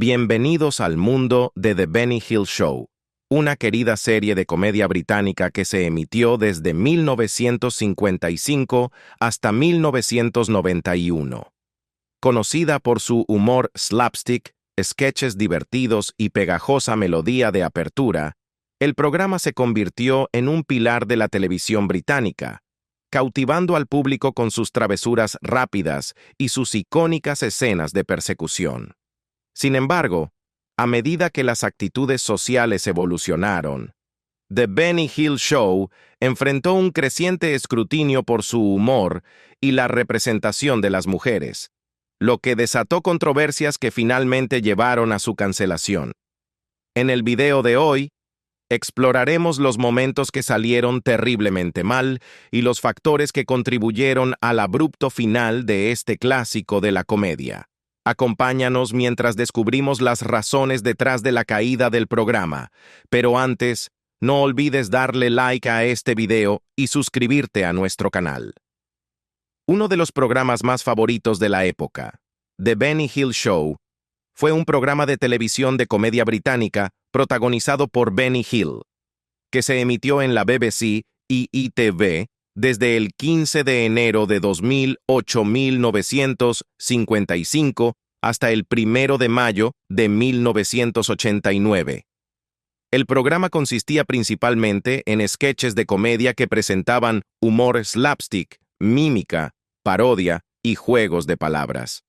Bienvenidos al mundo de The Benny Hill Show, una querida serie de comedia británica que se emitió desde 1955 hasta 1991. Conocida por su humor slapstick, sketches divertidos y pegajosa melodía de apertura, el programa se convirtió en un pilar de la televisión británica, cautivando al público con sus travesuras rápidas y sus icónicas escenas de persecución. Sin embargo, a medida que las actitudes sociales evolucionaron, The Benny Hill Show enfrentó un creciente escrutinio por su humor y la representación de las mujeres, lo que desató controversias que finalmente llevaron a su cancelación. En el video de hoy, exploraremos los momentos que salieron terriblemente mal y los factores que contribuyeron al abrupto final de este clásico de la comedia. Acompáñanos mientras descubrimos las razones detrás de la caída del programa, pero antes, no olvides darle like a este video y suscribirte a nuestro canal. Uno de los programas más favoritos de la época, The Benny Hill Show, fue un programa de televisión de comedia británica protagonizado por Benny Hill, que se emitió en la BBC y ITV desde el 15 de enero de 1955 hasta el 1 de mayo de 1989. El programa consistía principalmente en sketches de comedia que presentaban humor slapstick, mímica, parodia y juegos de palabras.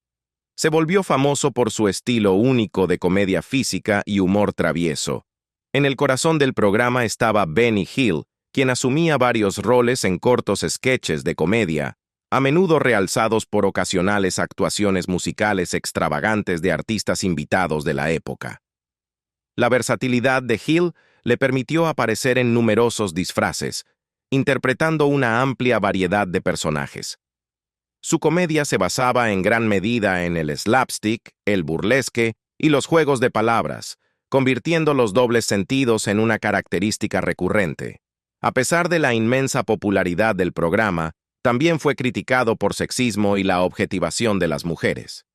Se volvió famoso por su estilo único de comedia física y humor travieso. En el corazón del programa estaba Benny Hill, quien asumía varios roles en cortos sketches de comedia, a menudo realzados por ocasionales actuaciones musicales extravagantes de artistas invitados de la época. La versatilidad de Hill le permitió aparecer en numerosos disfraces, interpretando una amplia variedad de personajes. Su comedia se basaba en gran medida en el slapstick, el burlesque y los juegos de palabras, convirtiendo los dobles sentidos en una característica recurrente. A pesar de la inmensa popularidad del programa, también fue criticado por sexismo y la objetivación de las mujeres.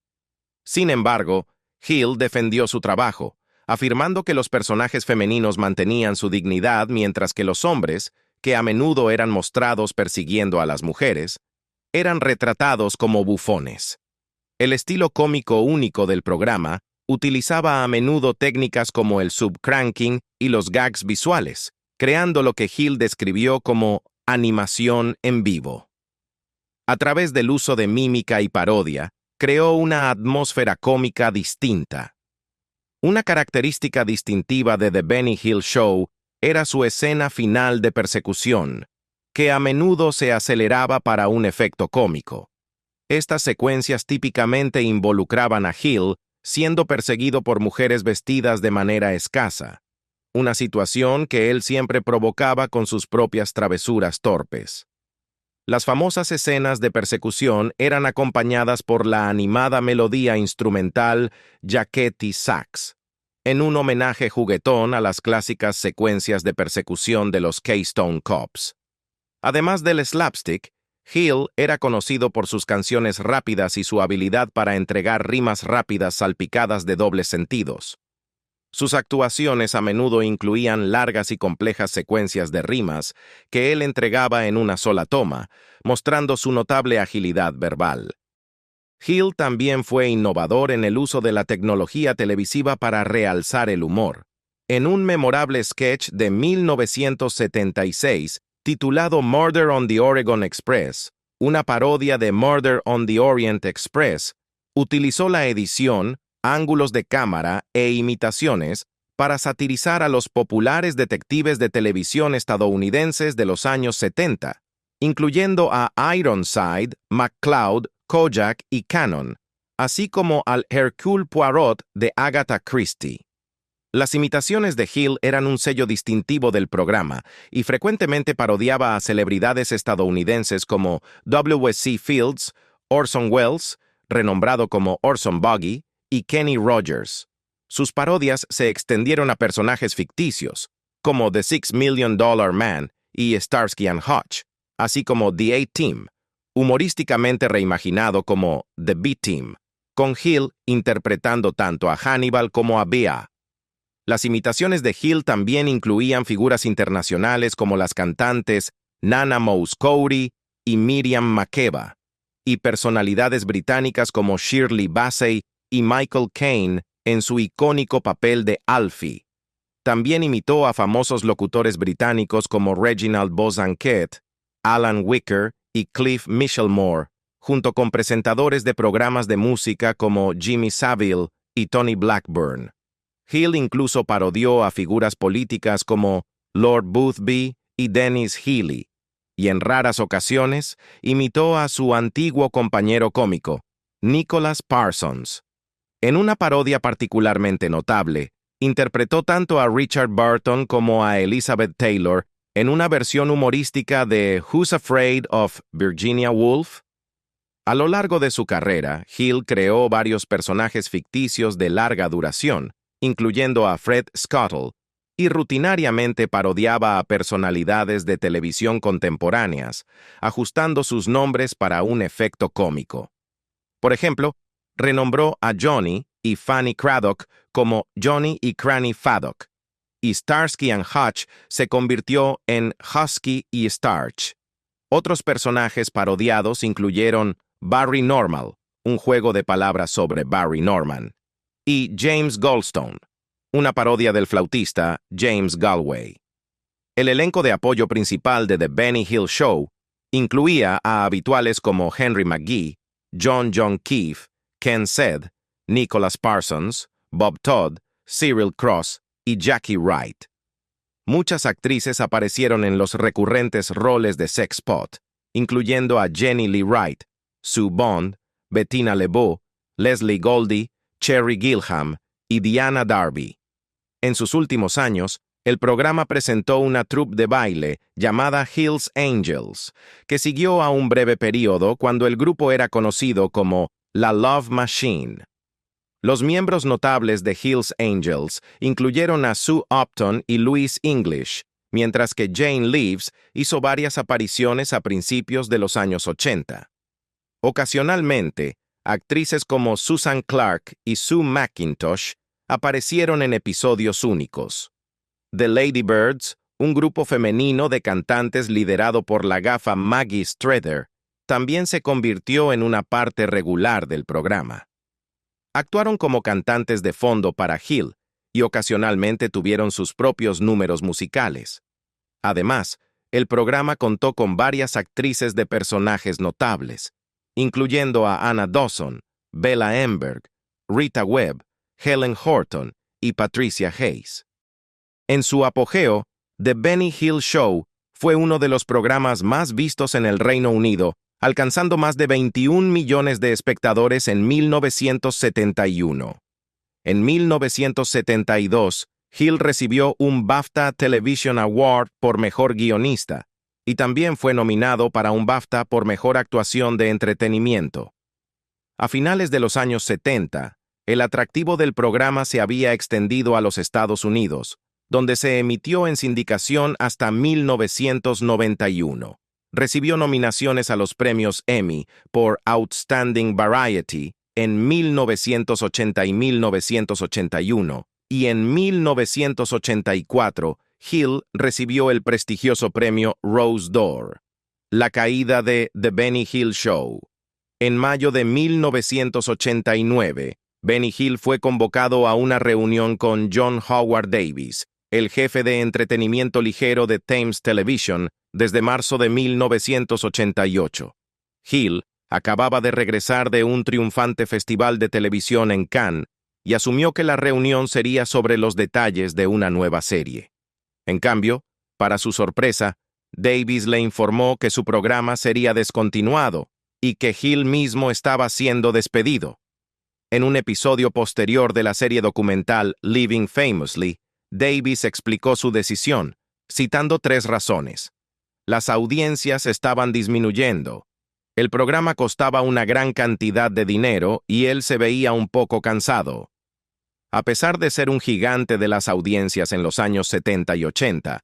Sin embargo, Hill defendió su trabajo, afirmando que los personajes femeninos mantenían su dignidad mientras que los hombres, que a menudo eran mostrados persiguiendo a las mujeres, eran retratados como bufones. El estilo cómico único del programa utilizaba a menudo técnicas como el subcranking y los gags visuales, creando lo que Hill describió como animación en vivo. A través del uso de mímica y parodia, creó una atmósfera cómica distinta. Una característica distintiva de The Benny Hill Show era su escena final de persecución, que a menudo se aceleraba para un efecto cómico. Estas secuencias típicamente involucraban a Hill siendo perseguido por mujeres vestidas de manera escasa, una situación que él siempre provocaba con sus propias travesuras torpes. Las famosas escenas de persecución eran acompañadas por la animada melodía instrumental Yakety Sax, en un homenaje juguetón a las clásicas secuencias de persecución de los Keystone Cops. Además del slapstick, Hill era conocido por sus canciones rápidas y su habilidad para entregar rimas rápidas salpicadas de dobles sentidos. Sus actuaciones a menudo incluían largas y complejas secuencias de rimas que él entregaba en una sola toma, mostrando su notable agilidad verbal. Hill también fue innovador en el uso de la tecnología televisiva para realzar el humor. En un memorable sketch de 1976, titulado Murder on the Oregon Express, una parodia de Murder on the Orient Express, utilizó la edición, ángulos de cámara e imitaciones para satirizar a los populares detectives de televisión estadounidenses de los años 70, incluyendo a Ironside, McCloud, Kojak y Cannon, así como al Hercule Poirot de Agatha Christie. Las imitaciones de Hill eran un sello distintivo del programa y frecuentemente parodiaba a celebridades estadounidenses como W.C. Fields, Orson Welles, renombrado como Orson Buggy, y Kenny Rogers. Sus parodias se extendieron a personajes ficticios, como The $6 Million Man y Starsky and Hutch, así como The A-Team, humorísticamente reimaginado como The B-Team, con Hill interpretando tanto a Hannibal como a Bea. Las imitaciones de Hill también incluían figuras internacionales como las cantantes Nana Mouskouri y Miriam Makeba, y personalidades británicas como Shirley Bassey y Michael Caine en su icónico papel de Alfie. También imitó a famosos locutores británicos como Reginald Bosanquet, Alan Wicker y Cliff Michelmore, junto con presentadores de programas de música como Jimmy Savile y Tony Blackburn. Hill incluso parodió a figuras políticas como Lord Boothby y Dennis Healy, y en raras ocasiones imitó a su antiguo compañero cómico, Nicholas Parsons. En una parodia particularmente notable, interpretó tanto a Richard Burton como a Elizabeth Taylor en una versión humorística de Who's Afraid of Virginia Woolf? A lo largo de su carrera, Hill creó varios personajes ficticios de larga duración, incluyendo a Fred Scuttle, y rutinariamente parodiaba a personalidades de televisión contemporáneas, ajustando sus nombres para un efecto cómico. Por ejemplo, renombró a Johnny y Fanny Cradock como Johnny y Cranny Faddock, y Starsky and Hutch se convirtió en Husky y Starch. Otros personajes parodiados incluyeron Barry Normal, un juego de palabras sobre Barry Norman, y James Goldstone, una parodia del flautista James Galway. El elenco de apoyo principal de The Benny Hill Show incluía a habituales como Henry McGee, John Keefe, Ken Sed, Nicholas Parsons, Bob Todd, Cyril Cross y Jackie Wright. Muchas actrices aparecieron en los recurrentes roles de sex pot, incluyendo a Jenny Lee Wright, Sue Bond, Bettina LeBeau, Leslie Goldie, Cherry Gilham y Diana Darby. En sus últimos años, el programa presentó una troupe de baile llamada Hill's Angels, que siguió a un breve periodo cuando el grupo era conocido como la Love Machine. Los miembros notables de Hill's Angels incluyeron a Sue Upton y Louise English, mientras que Jane Leeves hizo varias apariciones a principios de los años 80. Ocasionalmente, actrices como Susan Clark y Sue McIntosh aparecieron en episodios únicos. The Ladybirds, un grupo femenino de cantantes liderado por la gafa Maggie Streeter, también se convirtió en una parte regular del programa. Actuaron como cantantes de fondo para Hill y ocasionalmente tuvieron sus propios números musicales. Además, el programa contó con varias actrices de personajes notables, incluyendo a Anna Dawson, Bella Emberg, Rita Webb, Helen Horton y Patricia Hayes. En su apogeo, The Benny Hill Show fue uno de los programas más vistos en el Reino Unido, alcanzando más de 21 millones de espectadores en 1971. En 1972, Hill recibió un BAFTA Television Award por Mejor Guionista, y también fue nominado para un BAFTA por Mejor Actuación de Entretenimiento. A finales de los años 70, el atractivo del programa se había extendido a los Estados Unidos, donde se emitió en sindicación hasta 1991. Recibió nominaciones a los premios Emmy por Outstanding Variety en 1980 y 1981, y en 1984, Hill recibió el prestigioso premio Rose d'Or. La caída de The Benny Hill Show. En mayo de 1989, Benny Hill fue convocado a una reunión con John Howard Davis, el jefe de entretenimiento ligero de Thames Television, desde marzo de 1988. Hill acababa de regresar de un triunfante festival de televisión en Cannes y asumió que la reunión sería sobre los detalles de una nueva serie. En cambio, para su sorpresa, Davis le informó que su programa sería descontinuado y que Hill mismo estaba siendo despedido. En un episodio posterior de la serie documental Living Famously, Davis explicó su decisión, citando 3 razones. Las audiencias estaban disminuyendo. El programa costaba una gran cantidad de dinero y él se veía un poco cansado. A pesar de ser un gigante de las audiencias en los años 70 y 80,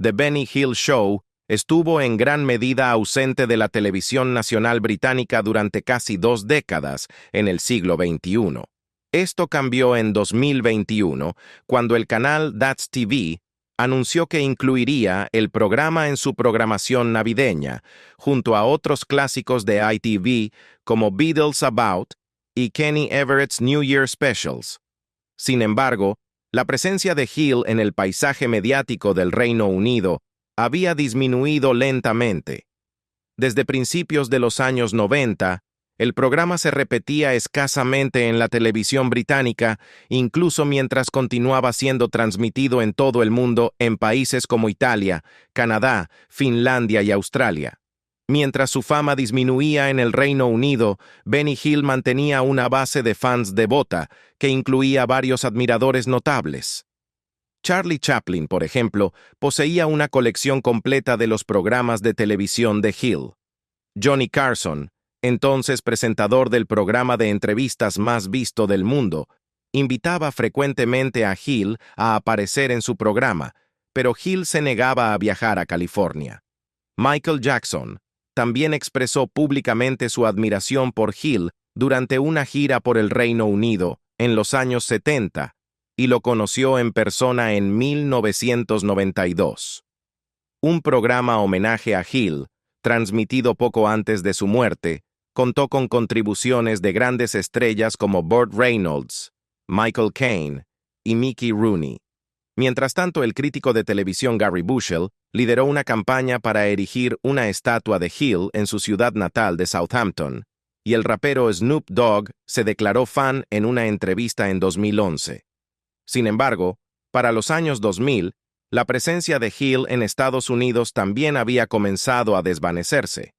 The Benny Hill Show Estuvo en gran medida ausente de la televisión nacional británica durante casi 2 décadas en el siglo XXI. Esto cambió en 2021, cuando el canal That's TV anunció que incluiría el programa en su programación navideña, junto a otros clásicos de ITV como Beatles About y Kenny Everett's New Year Specials. Sin embargo, la presencia de Hill en el paisaje mediático del Reino Unido había disminuido lentamente. Desde principios de los años 90, el programa se repetía escasamente en la televisión británica, incluso mientras continuaba siendo transmitido en todo el mundo en países como Italia, Canadá, Finlandia y Australia. Mientras su fama disminuía en el Reino Unido, Benny Hill mantenía una base de fans devota que incluía varios admiradores notables. Charlie Chaplin, por ejemplo, poseía una colección completa de los programas de televisión de Hill. Johnny Carson, entonces presentador del programa de entrevistas más visto del mundo, invitaba frecuentemente a Hill a aparecer en su programa, pero Hill se negaba a viajar a California. Michael Jackson también expresó públicamente su admiración por Hill durante una gira por el Reino Unido en los años 70, y lo conoció en persona en 1992. Un programa homenaje a Hill, transmitido poco antes de su muerte, contó con contribuciones de grandes estrellas como Burt Reynolds, Michael Caine y Mickey Rooney. Mientras tanto, el crítico de televisión Gary Bushell lideró una campaña para erigir una estatua de Hill en su ciudad natal de Southampton, y el rapero Snoop Dogg se declaró fan en una entrevista en 2011. Sin embargo, para los años 2000, la presencia de Hill en Estados Unidos también había comenzado a desvanecerse.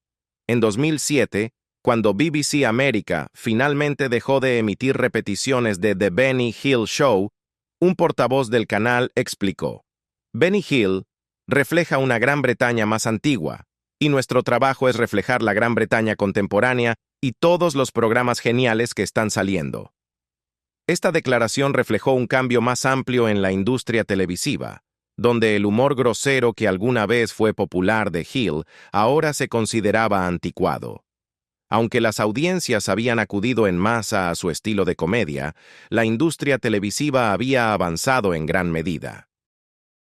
En 2007, cuando BBC América finalmente dejó de emitir repeticiones de The Benny Hill Show, un portavoz del canal explicó: Benny Hill refleja una Gran Bretaña más antigua, y nuestro trabajo es reflejar la Gran Bretaña contemporánea y todos los programas geniales que están saliendo. Esta declaración reflejó un cambio más amplio en la industria televisiva, donde el humor grosero que alguna vez fue popular de Hill ahora se consideraba anticuado. Aunque las audiencias habían acudido en masa a su estilo de comedia, la industria televisiva había avanzado en gran medida.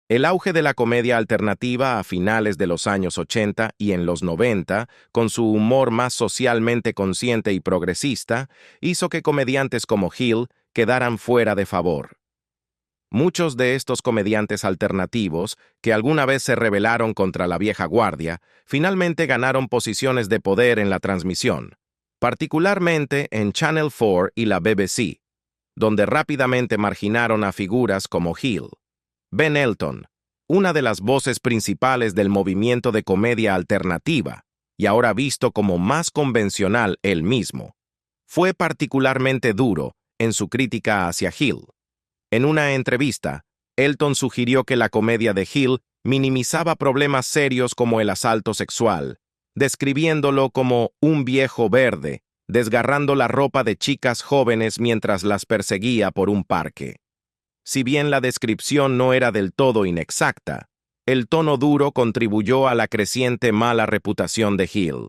El auge de la comedia alternativa a finales de los años 80 y en los 90, con su humor más socialmente consciente y progresista, hizo que comediantes como Hill quedaran fuera de favor. Muchos de estos comediantes alternativos, que alguna vez se rebelaron contra la vieja guardia, finalmente ganaron posiciones de poder en la transmisión, particularmente en Channel 4 y la BBC, donde rápidamente marginaron a figuras como Hill. Ben Elton, una de las voces principales del movimiento de comedia alternativa, y ahora visto como más convencional él mismo, fue particularmente duro en su crítica hacia Hill. En una entrevista, Elton sugirió que la comedia de Hill minimizaba problemas serios como el asalto sexual, describiéndolo como un viejo verde, desgarrando la ropa de chicas jóvenes mientras las perseguía por un parque. Si bien la descripción no era del todo inexacta, el tono duro contribuyó a la creciente mala reputación de Hill.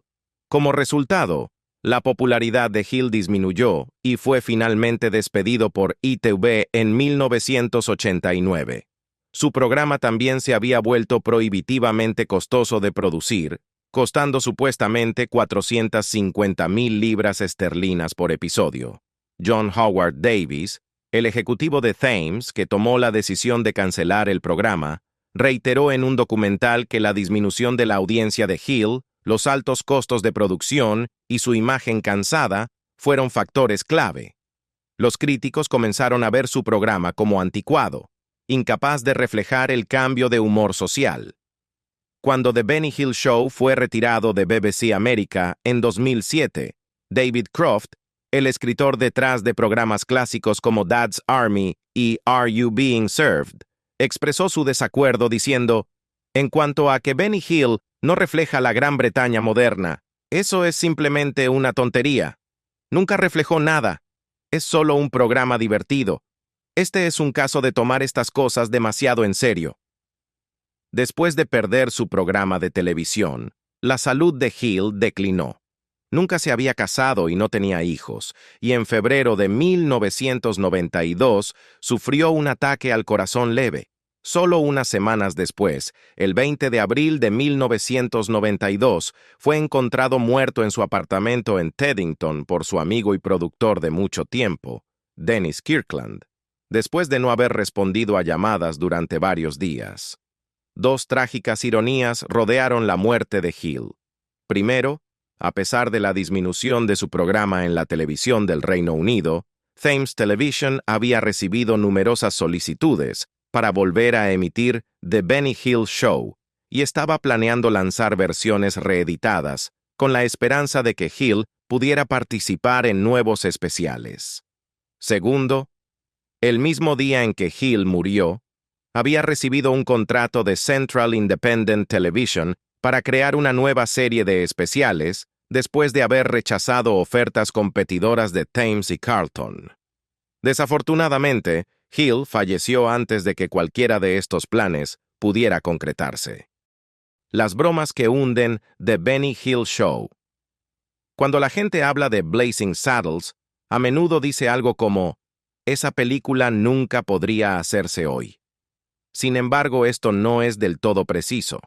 Como resultado, la popularidad de Hill disminuyó y fue finalmente despedido por ITV en 1989. Su programa también se había vuelto prohibitivamente costoso de producir, costando supuestamente 450,000 libras esterlinas por episodio. John Howard Davies, el ejecutivo de Thames, que tomó la decisión de cancelar el programa, reiteró en un documental que la disminución de la audiencia de Hill, los altos costos de producción y su imagen cansada fueron factores clave. Los críticos comenzaron a ver su programa como anticuado, incapaz de reflejar el cambio de humor social. Cuando The Benny Hill Show fue retirado de BBC América en 2007, David Croft, el escritor detrás de programas clásicos como Dad's Army y Are You Being Served, expresó su desacuerdo diciendo: en cuanto a que Benny Hill no refleja la Gran Bretaña moderna, eso es simplemente una tontería. Nunca reflejó nada. Es solo un programa divertido. Este es un caso de tomar estas cosas demasiado en serio. Después de perder su programa de televisión, la salud de Hill declinó. Nunca se había casado y no tenía hijos, y en febrero de 1992 sufrió un ataque al corazón leve. Solo unas semanas después, el 20 de abril de 1992, fue encontrado muerto en su apartamento en Teddington por su amigo y productor de mucho tiempo, Dennis Kirkland, después de no haber respondido a llamadas durante varios días. Dos trágicas ironías rodearon la muerte de Hill. Primero, a pesar de la disminución de su programa en la televisión del Reino Unido, Thames Television había recibido numerosas solicitudes para volver a emitir The Benny Hill Show y estaba planeando lanzar versiones reeditadas, con la esperanza de que Hill pudiera participar en nuevos especiales. Segundo, el mismo día en que Hill murió, había recibido un contrato de Central Independent Television para crear una nueva serie de especiales después de haber rechazado ofertas competidoras de Thames y Carlton. Desafortunadamente, Hill falleció antes de que cualquiera de estos planes pudiera concretarse. Las bromas que hunden The Benny Hill Show. Cuando la gente habla de Blazing Saddles, a menudo dice algo como, esa película nunca podría hacerse hoy. Sin embargo, esto no es del todo preciso.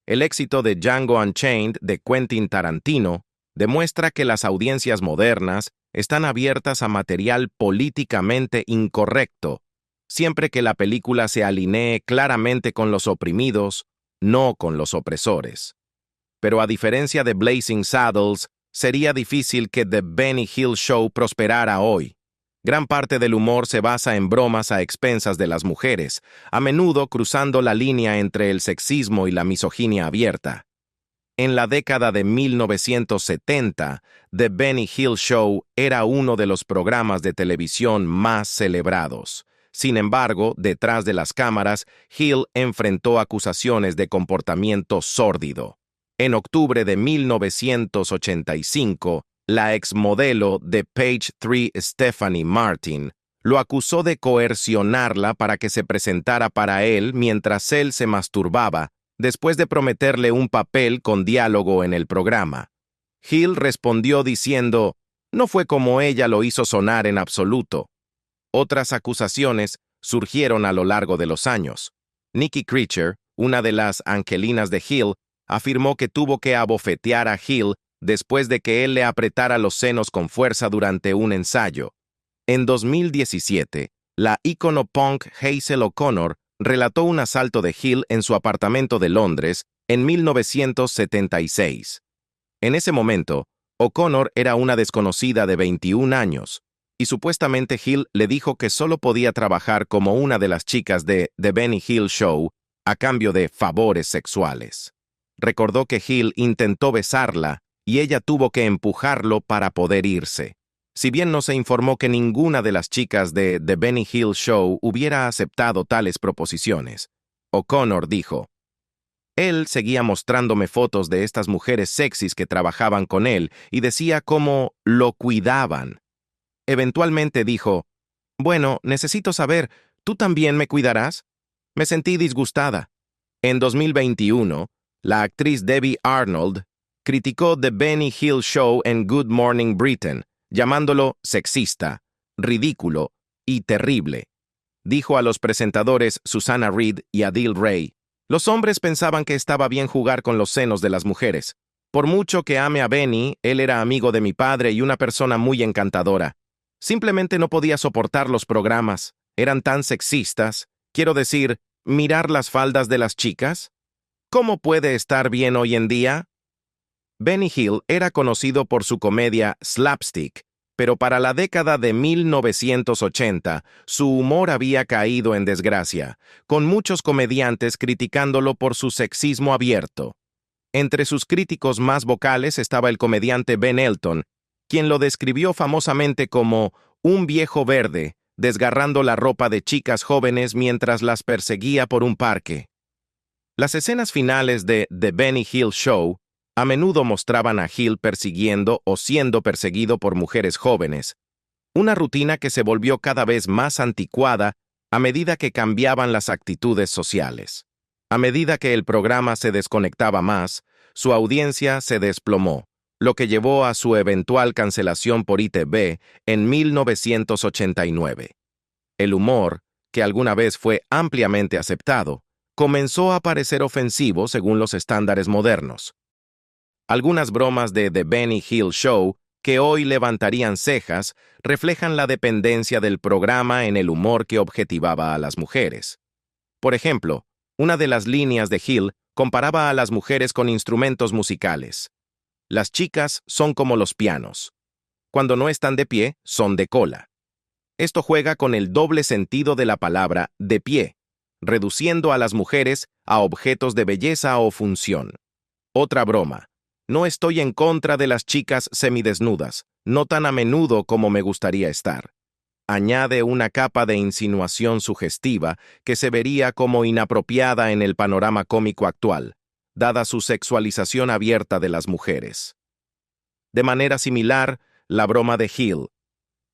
El éxito de Django Unchained de Quentin Tarantino demuestra que las audiencias modernas están abiertas a material políticamente incorrecto, siempre que la película se alinee claramente con los oprimidos, no con los opresores. Pero a diferencia de Blazing Saddles, sería difícil que The Benny Hill Show prosperara hoy. Gran parte del humor se basa en bromas a expensas de las mujeres, a menudo cruzando la línea entre el sexismo y la misoginia abierta. En la década de 1970, The Benny Hill Show era uno de los programas de televisión más celebrados. Sin embargo, detrás de las cámaras, Hill enfrentó acusaciones de comportamiento sórdido. En octubre de 1985, la exmodelo de Page 3 Stephanie Martin lo acusó de coercionarla para que se presentara para él mientras él se masturbaba, después de prometerle un papel con diálogo en el programa. Hill respondió diciendo, no fue como ella lo hizo sonar en absoluto. Otras acusaciones surgieron a lo largo de los años. Nikki Creature, una de las angelinas de Hill, afirmó que tuvo que abofetear a Hill después de que él le apretara los senos con fuerza durante un ensayo. En 2017, la ícono punk Hazel O'Connor relató un asalto de Hill en su apartamento de Londres en 1976. En ese momento, O'Connor era una desconocida de 21 años, y supuestamente Hill le dijo que solo podía trabajar como una de las chicas de The Benny Hill Show a cambio de favores sexuales. Recordó que Hill intentó besarla y ella tuvo que empujarlo para poder irse. Si bien no se informó que ninguna de las chicas de The Benny Hill Show hubiera aceptado tales proposiciones, O'Connor dijo, él seguía mostrándome fotos de estas mujeres sexys que trabajaban con él y decía cómo lo cuidaban. Eventualmente dijo, bueno, necesito saber, ¿tú también me cuidarás? Me sentí disgustada. En 2021, la actriz Debbie Arnold criticó The Benny Hill Show en Good Morning Britain, llamándolo sexista, ridículo y terrible. Dijo a los presentadores Susanna Reid y Adil Ray, los hombres pensaban que estaba bien jugar con los senos de las mujeres. Por mucho que ame a Benny, él era amigo de mi padre y una persona muy encantadora. Simplemente no podía soportar los programas. Eran tan sexistas. Quiero decir, ¿mirar las faldas de las chicas? ¿Cómo puede estar bien hoy en día? Benny Hill era conocido por su comedia slapstick, pero para la década de 1980, su humor había caído en desgracia, con muchos comediantes criticándolo por su sexismo abierto. Entre sus críticos más vocales estaba el comediante Ben Elton, quien lo describió famosamente como un viejo verde, desgarrando la ropa de chicas jóvenes mientras las perseguía por un parque. Las escenas finales de The Benny Hill Show a menudo mostraban a Hill persiguiendo o siendo perseguido por mujeres jóvenes, una rutina que se volvió cada vez más anticuada a medida que cambiaban las actitudes sociales. A medida que el programa se desconectaba más, su audiencia se desplomó, lo que llevó a su eventual cancelación por ITV en 1989. El humor, que alguna vez fue ampliamente aceptado, comenzó a parecer ofensivo según los estándares modernos. Algunas bromas de The Benny Hill Show, que hoy levantarían cejas, reflejan la dependencia del programa en el humor que objetivaba a las mujeres. Por ejemplo, una de las líneas de Hill comparaba a las mujeres con instrumentos musicales. Las chicas son como los pianos. Cuando no están de pie, son de cola. Esto juega con el doble sentido de la palabra de pie, reduciendo a las mujeres a objetos de belleza o función. Otra broma. No estoy en contra de las chicas semidesnudas, no tan a menudo como me gustaría estar. Añade una capa de insinuación sugestiva que se vería como inapropiada en el panorama cómico actual, dada su sexualización abierta de las mujeres. De manera similar, la broma de Hill.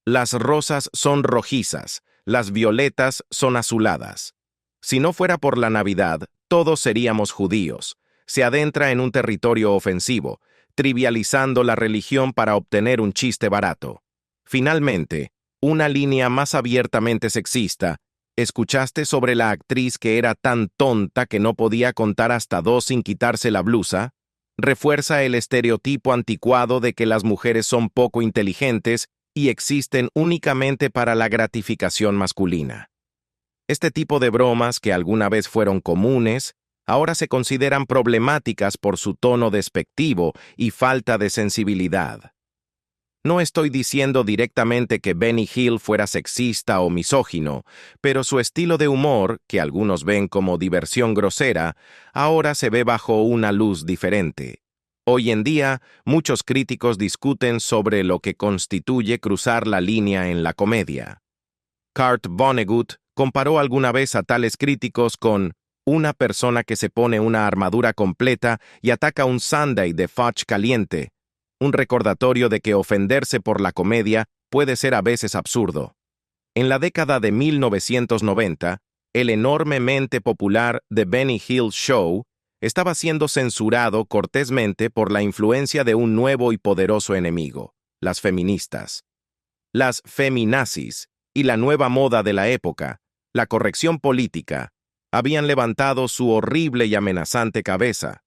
Las rosas son rojizas, las violetas son azuladas. Si no fuera por la Navidad, todos seríamos judíos. Se adentra en un territorio ofensivo, trivializando la religión para obtener un chiste barato. Finalmente, una línea más abiertamente sexista. ¿Escuchaste sobre la actriz que era tan tonta que no podía contar hasta 2 sin quitarse la blusa? Refuerza el estereotipo anticuado de que las mujeres son poco inteligentes y existen únicamente para la gratificación masculina. Este tipo de bromas, que alguna vez fueron comunes, ahora se consideran problemáticas por su tono despectivo y falta de sensibilidad. No estoy diciendo directamente que Benny Hill fuera sexista o misógino, pero su estilo de humor, que algunos ven como diversión grosera, ahora se ve bajo una luz diferente. Hoy en día, muchos críticos discuten sobre lo que constituye cruzar la línea en la comedia. Kurt Vonnegut comparó alguna vez a tales críticos con una persona que se pone una armadura completa y ataca un sundae de fudge caliente, un recordatorio de que ofenderse por la comedia puede ser a veces absurdo. En la década de 1990, el enormemente popular The Benny Hill Show estaba siendo censurado cortésmente por la influencia de un nuevo y poderoso enemigo, las feministas. Las feminazis y la nueva moda de la época, la corrección política, habían levantado su horrible y amenazante cabeza.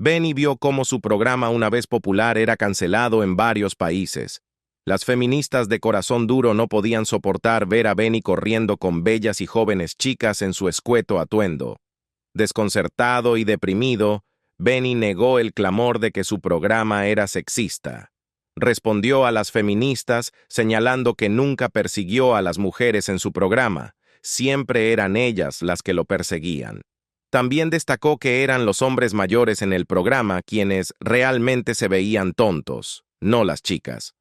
Benny vio cómo su programa, una vez popular, era cancelado en varios países. Las feministas de corazón duro no podían soportar ver a Benny corriendo con bellas y jóvenes chicas en su escueto atuendo. Desconcertado y deprimido, Benny negó el clamor de que su programa era sexista. Respondió a las feministas señalando que nunca persiguió a las mujeres en su programa, siempre eran ellas las que lo perseguían. También destacó que eran los hombres mayores en el programa quienes realmente se veían tontos, no las chicas.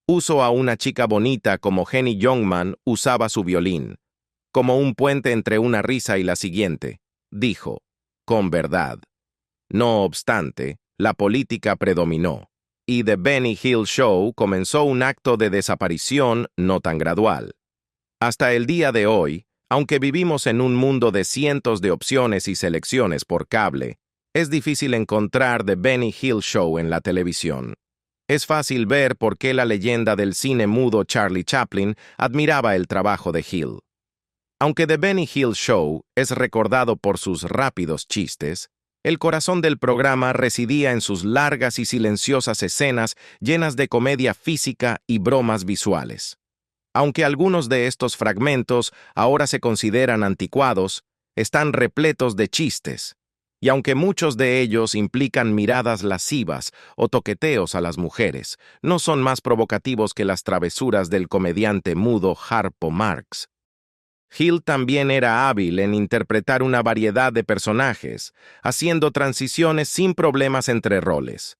Usó a una chica bonita como Henny Youngman usaba su violín, como un puente entre una risa y la siguiente, dijo, con verdad. No obstante, la política predominó, y The Benny Hill Show comenzó un acto de desaparición no tan gradual. Hasta el día de hoy, aunque vivimos en un mundo de cientos de opciones y selecciones por cable, es difícil encontrar The Benny Hill Show en la televisión. Es fácil ver por qué la leyenda del cine mudo Charlie Chaplin admiraba el trabajo de Hill. Aunque The Benny Hill Show es recordado por sus rápidos chistes, el corazón del programa residía en sus largas y silenciosas escenas llenas de comedia física y bromas visuales. Aunque algunos de estos fragmentos ahora se consideran anticuados, están repletos de chistes, y aunque muchos de ellos implican miradas lascivas o toqueteos a las mujeres, no son más provocativos que las travesuras del comediante mudo Harpo Marx. Hill también era hábil en interpretar una variedad de personajes, haciendo transiciones sin problemas entre roles.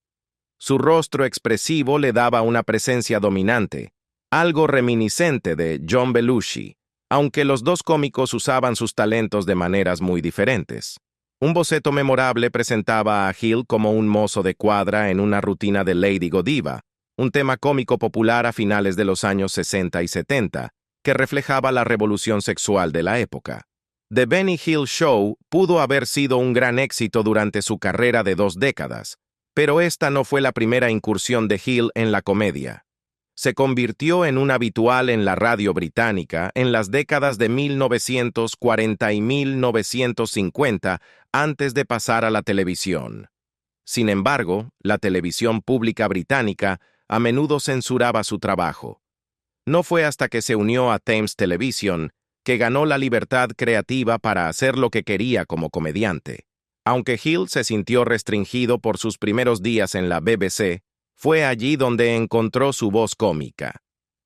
Su rostro expresivo le daba una presencia dominante, algo reminiscente de John Belushi, aunque los dos cómicos usaban sus talentos de maneras muy diferentes. Un boceto memorable presentaba a Hill como un mozo de cuadra en una rutina de Lady Godiva, un tema cómico popular a finales de los años 60 y 70, que reflejaba la revolución sexual de la época. The Benny Hill Show pudo haber sido un gran éxito durante su carrera de 2 décadas, pero esta no fue la primera incursión de Hill en la comedia. Se convirtió en un habitual en la radio británica en las décadas de 1940 y 1950 antes de pasar a la televisión. Sin embargo, la televisión pública británica a menudo censuraba su trabajo. No fue hasta que se unió a Thames Television que ganó la libertad creativa para hacer lo que quería como comediante. Aunque Hill se sintió restringido por sus primeros días en la BBC, fue allí donde encontró su voz cómica.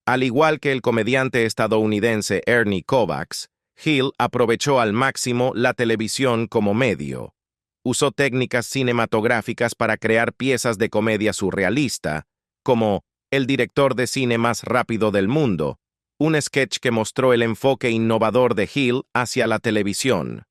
Al igual que el comediante estadounidense Ernie Kovacs, Hill aprovechó al máximo la televisión como medio. Usó técnicas cinematográficas para crear piezas de comedia surrealista, como El director de cine más rápido del mundo, un sketch que mostró el enfoque innovador de Hill hacia la televisión.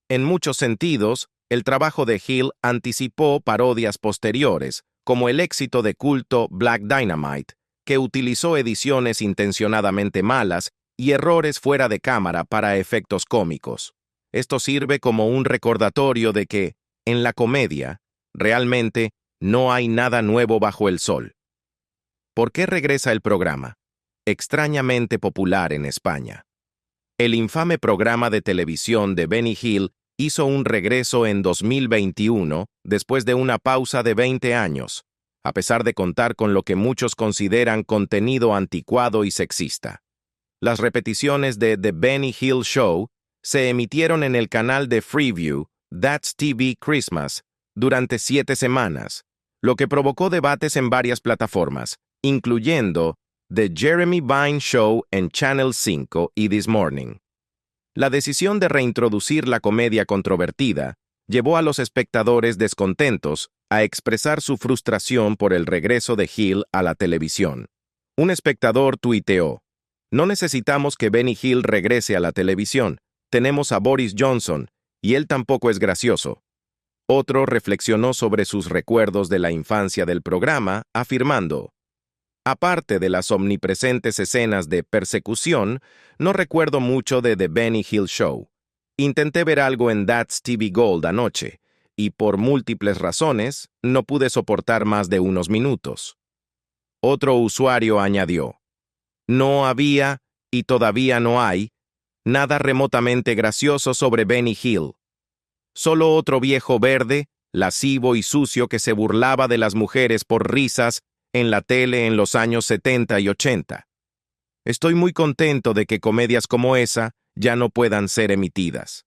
En muchos sentidos, el trabajo de Hill anticipó parodias posteriores, como el éxito de culto Black Dynamite, que utilizó ediciones intencionadamente malas y errores fuera de cámara para efectos cómicos. Esto sirve como un recordatorio de que, en la comedia, realmente no hay nada nuevo bajo el sol. ¿Por qué regresa el programa? Extrañamente popular en España. El infame programa de televisión de Benny Hill hizo un regreso en 2021 después de una pausa de 20 años, a pesar de contar con lo que muchos consideran contenido anticuado y sexista. Las repeticiones de The Benny Hill Show se emitieron en el canal de Freeview, That's TV Christmas, durante 7 semanas, lo que provocó debates en varias plataformas, incluyendo The Jeremy Vine Show en Channel 5 y This Morning. La decisión de reintroducir la comedia controvertida llevó a los espectadores descontentos a expresar su frustración por el regreso de Hill a la televisión. Un espectador tuiteó: "No necesitamos que Benny Hill regrese a la televisión. Tenemos a Boris Johnson, y él tampoco es gracioso". Otro reflexionó sobre sus recuerdos de la infancia del programa, afirmando: "Aparte de las omnipresentes escenas de persecución, no recuerdo mucho de The Benny Hill Show. Intenté ver algo en That's TV Gold anoche, y por múltiples razones no pude soportar más de unos minutos". Otro usuario añadió: "No había, y todavía no hay, nada remotamente gracioso sobre Benny Hill. Solo otro viejo verde, lascivo y sucio que se burlaba de las mujeres por risas en la tele en los años 70 y 80. Estoy muy contento de que comedias como esa ya no puedan ser emitidas".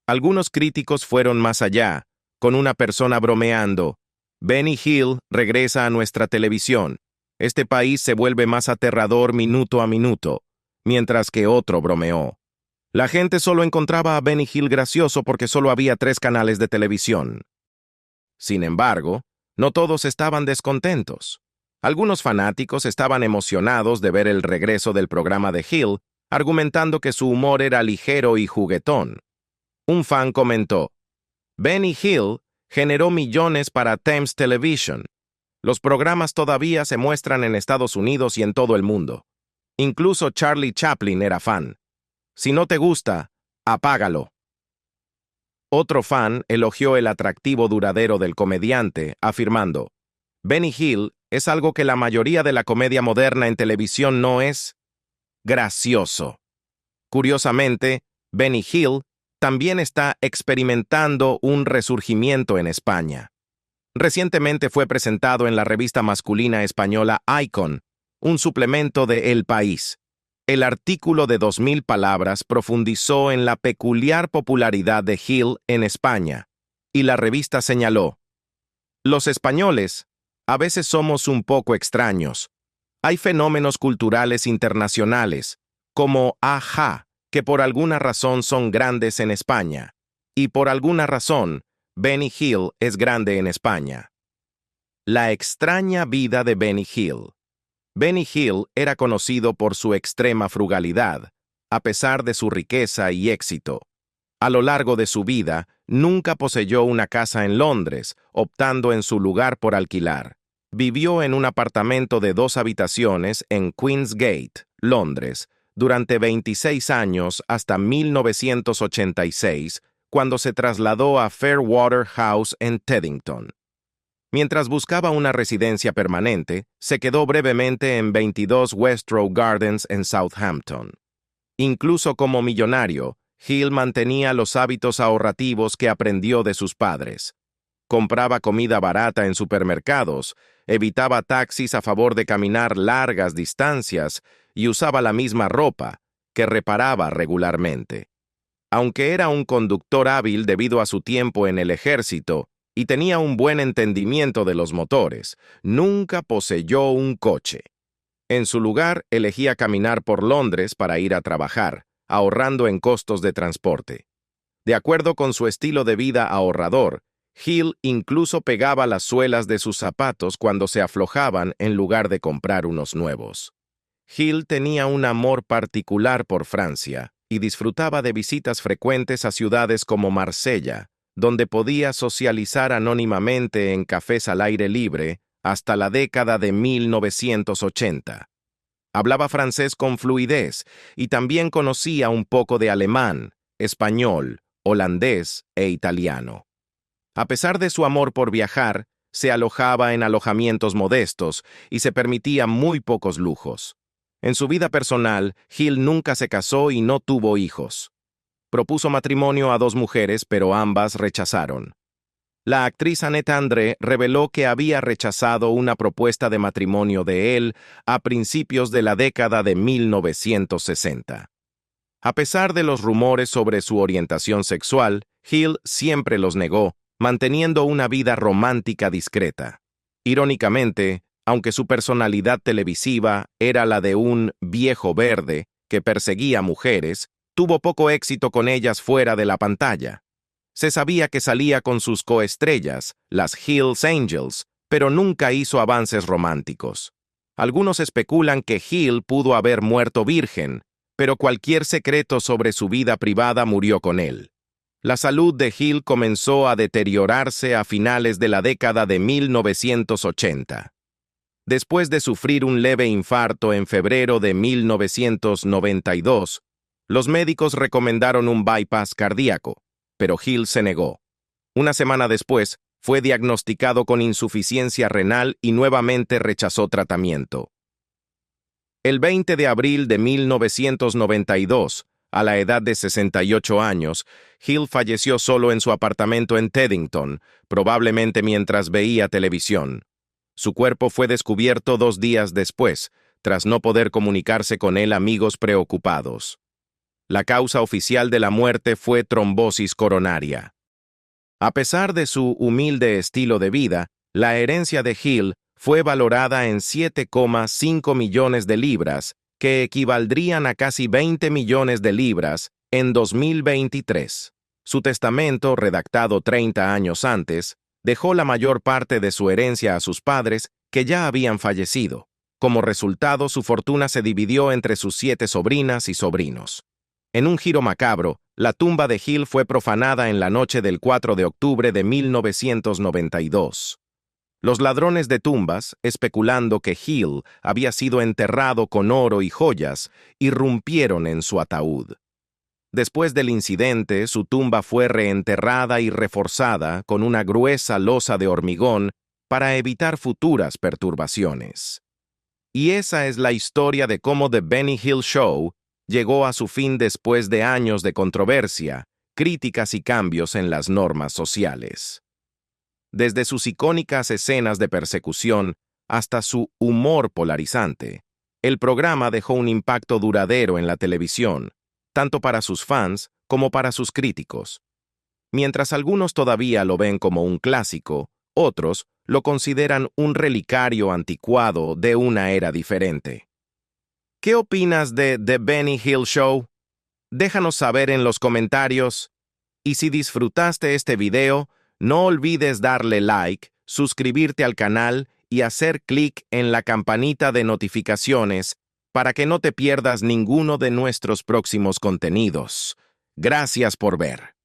Algunos críticos fueron más allá, con una persona bromeando: "Benny Hill regresa a nuestra televisión. Este país se vuelve más aterrador minuto a minuto", mientras que otro bromeó: "La gente solo encontraba a Benny Hill gracioso porque solo había 3 canales de televisión". Sin embargo, no todos estaban descontentos. Algunos fanáticos estaban emocionados de ver el regreso del programa de Hill, argumentando que su humor era ligero y juguetón. Un fan comentó: "Benny Hill generó millones para Thames Television. Los programas todavía se muestran en Estados Unidos y en todo el mundo. Incluso Charlie Chaplin era fan. Si no te gusta, apágalo". Otro fan elogió el atractivo duradero del comediante, afirmando: "Benny Hill es algo que la mayoría de la comedia moderna en televisión no es: gracioso". Curiosamente, Benny Hill también está experimentando un resurgimiento en España. Recientemente fue presentado en la revista masculina española Icon, un suplemento de El País. El artículo de 2000 palabras profundizó en la peculiar popularidad de Hill en España, y la revista señaló: "Los españoles a veces somos un poco extraños. Hay fenómenos culturales internacionales, como Ajá, que por alguna razón son grandes en España, y por alguna razón, Benny Hill es grande en España". La extraña vida de Benny Hill. Benny Hill era conocido por su extrema frugalidad, a pesar de su riqueza y éxito. A lo largo de su vida, nunca poseyó una casa en Londres, optando en su lugar por alquilar. Vivió en un apartamento de 2 habitaciones en Queen's Gate, Londres, durante 26 años hasta 1986, cuando se trasladó a Fairwater House en Teddington. Mientras buscaba una residencia permanente, se quedó brevemente en 22 Westrow Gardens en Southampton. Incluso como millonario, Hill mantenía los hábitos ahorrativos que aprendió de sus padres. Compraba comida barata en supermercados, evitaba taxis a favor de caminar largas distancias y usaba la misma ropa, que reparaba regularmente. Aunque era un conductor hábil debido a su tiempo en el ejército y tenía un buen entendimiento de los motores, nunca poseyó un coche. En su lugar, elegía caminar por Londres para ir a trabajar, ahorrando en costos de transporte. De acuerdo con su estilo de vida ahorrador, Hill incluso pegaba las suelas de sus zapatos cuando se aflojaban en lugar de comprar unos nuevos. Hill tenía un amor particular por Francia y disfrutaba de visitas frecuentes a ciudades como Marsella, donde podía socializar anónimamente en cafés al aire libre hasta la década de 1980. Hablaba francés con fluidez y también conocía un poco de alemán, español, holandés e italiano. A pesar de su amor por viajar, se alojaba en alojamientos modestos y se permitía muy pocos lujos. En su vida personal, Hill nunca se casó y no tuvo hijos. Propuso matrimonio a 2 mujeres, pero ambas rechazaron. La actriz Annette André reveló que había rechazado una propuesta de matrimonio de él a principios de la década de 1960. A pesar de los rumores sobre su orientación sexual, Hill siempre los negó, manteniendo una vida romántica discreta. Irónicamente, aunque su personalidad televisiva era la de un viejo verde que perseguía mujeres, tuvo poco éxito con ellas fuera de la pantalla. Se sabía que salía con sus coestrellas, las Hill's Angels, pero nunca hizo avances románticos. Algunos especulan que Hill pudo haber muerto virgen, pero cualquier secreto sobre su vida privada murió con él. La salud de Hill comenzó a deteriorarse a finales de la década de 1980. Después de sufrir un leve infarto en febrero de 1992, los médicos recomendaron un bypass cardíaco, pero Hill se negó. Una semana después, fue diagnosticado con insuficiencia renal y nuevamente rechazó tratamiento. El 20 de abril de 1992, a la edad de 68 años, Hill falleció solo en su apartamento en Teddington, probablemente mientras veía televisión. Su cuerpo fue descubierto 2 días después, tras no poder comunicarse con él amigos preocupados. La causa oficial de la muerte fue trombosis coronaria. A pesar de su humilde estilo de vida, la herencia de Hill fue valorada en 7,5 millones de libras, que equivaldrían a casi 20 millones de libras en 2023. Su testamento, redactado 30 años antes, dejó la mayor parte de su herencia a sus padres, que ya habían fallecido. Como resultado, su fortuna se dividió entre sus 7 sobrinas y sobrinos. En un giro macabro, la tumba de Hill fue profanada en la noche del 4 de octubre de 1992. Los ladrones de tumbas, especulando que Hill había sido enterrado con oro y joyas, irrumpieron en su ataúd. Después del incidente, su tumba fue reenterrada y reforzada con una gruesa losa de hormigón para evitar futuras perturbaciones. Y esa es la historia de cómo The Benny Hill Show llegó a su fin después de años de controversia, críticas y cambios en las normas sociales. Desde sus icónicas escenas de persecución hasta su humor polarizante, el programa dejó un impacto duradero en la televisión, tanto para sus fans como para sus críticos. Mientras algunos todavía lo ven como un clásico, otros lo consideran un relicario anticuado de una era diferente. ¿Qué opinas de The Benny Hill Show? Déjanos saber en los comentarios. Y si disfrutaste este video, no olvides darle like, suscribirte al canal y hacer clic en la campanita de notificaciones para que no te pierdas ninguno de nuestros próximos contenidos. Gracias por ver.